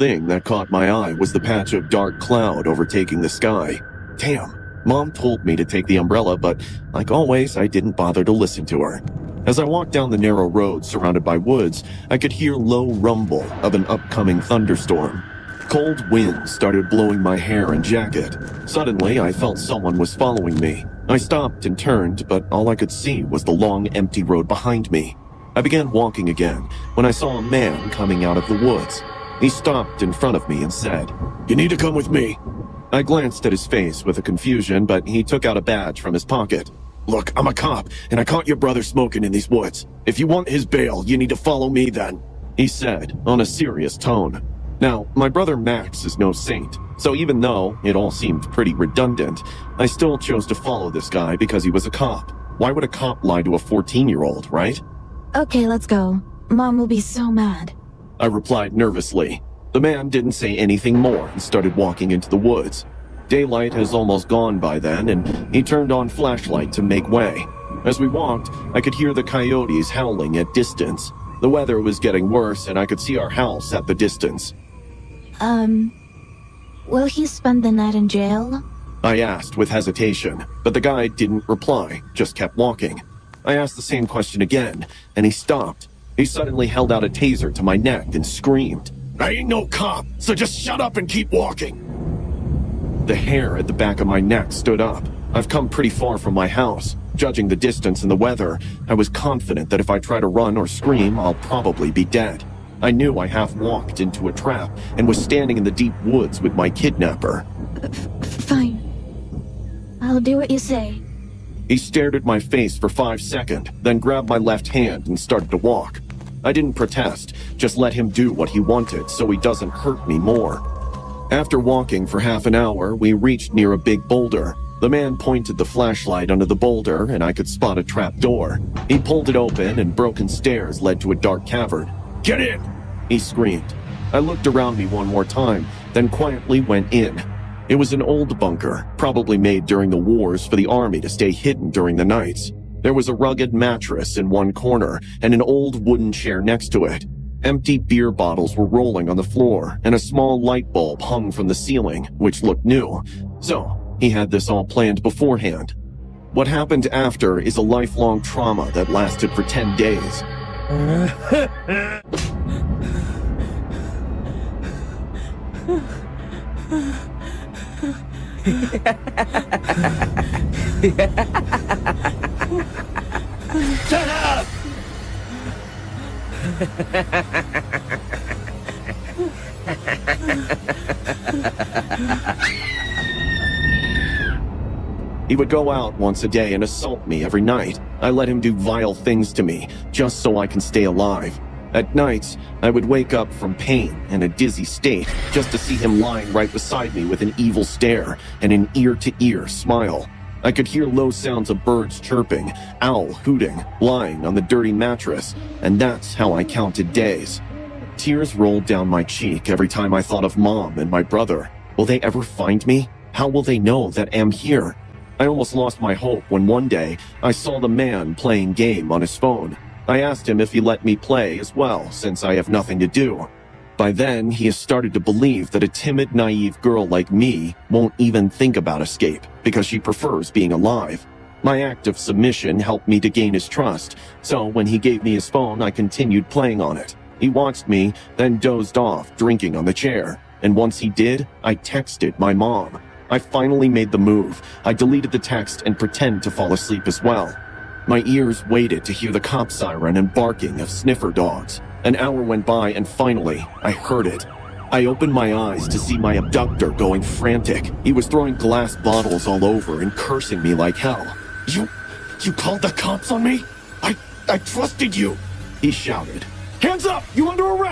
thing that caught my eye was the patch of dark cloud overtaking the sky. Damn, Mom told me to take the umbrella, but like always, I didn't bother to listen to her. As I walked down the narrow road surrounded by woods, I could hear low rumble of an upcoming thunderstorm. Cold winds started blowing my hair and jacket. Suddenly, I felt someone was following me. I stopped and turned, but all I could see was the long, empty road behind me. I began walking again when I saw a man coming out of the woods. He stopped in front of me and said, "You need to come with me." I glanced at his face with a confusion, but he took out a badge from his pocket. "Look, I'm a cop, and I caught your brother smoking in these woods. If you want his bail, you need to follow me then," he said on a serious tone. Now, my brother Max is no saint, so even though it all seemed pretty redundant, I still chose to follow this guy because he was a cop. Why would a cop lie to a 14-year-old, right? Okay, let's go. Mom will be so mad. I replied nervously. The man didn't say anything more and started walking into the woods. Daylight has almost gone by then, and he turned on flashlight to make way. As we walked, I could hear the coyotes howling at distance. The weather was getting worse, and I could see our house at the distance. Will he spend the night in jail? I asked with hesitation, but the guy didn't reply, just kept walking. I asked the same question again, and he stopped. He suddenly held out a taser to my neck and screamed, "I ain't no cop, so just shut up and keep walking." The hair at the back of my neck stood up. I've come pretty far from my house. Judging the distance and the weather, I was confident that if I try to run or scream, I'll probably be dead. I knew I half walked into a trap and was standing in the deep woods with my kidnapper. Fine. I'll do what you say. He stared at my face for 5 seconds, then grabbed my left hand and started to walk. I didn't protest, just let him do what he wanted so he doesn't hurt me more. After walking for half an hour, we reached near a big boulder. The man pointed the flashlight under the boulder and I could spot a trap door. He pulled it open and broken stairs led to a dark cavern. "Get in!" he screamed. I looked around me one more time, then quietly went in. It was an old bunker, probably made during the wars for the army to stay hidden during the nights. There was a rugged mattress in one corner and an old wooden chair next to it. Empty beer bottles were rolling on the floor, and a small light bulb hung from the ceiling, which looked new. So, he had this all planned beforehand. What happened after is a lifelong trauma that lasted for 10 days. Shut up! He would go out once a day and assault me every night. I let him do vile things to me, just so I can stay alive. At nights, I would wake up from pain and a dizzy state just to see him lying right beside me with an evil stare and an ear-to-ear smile. I could hear low sounds of birds chirping, owl hooting, lying on the dirty mattress, and that's how I counted days. Tears rolled down my cheek every time I thought of Mom and my brother. Will they ever find me? How will they know that I'm here? I almost lost my hope when one day I saw the man playing game on his phone. I asked him if he let me play as well, since I have nothing to do. By then, he has started to believe that a timid, naive girl like me won't even think about escape because she prefers being alive. My act of submission helped me to gain his trust, so when he gave me his phone, I continued playing on it. He watched me, then dozed off, drinking on the chair. And once he did, I texted my mom. I finally made the move. I deleted the text and pretended to fall asleep as well. My ears waited to hear the cop siren and barking of sniffer dogs. An hour went by and finally, I heard it. I opened my eyes to see my abductor going frantic. He was throwing glass bottles all over and cursing me like hell. You called the cops on me? I trusted you, he shouted. Hands up! You under arrest!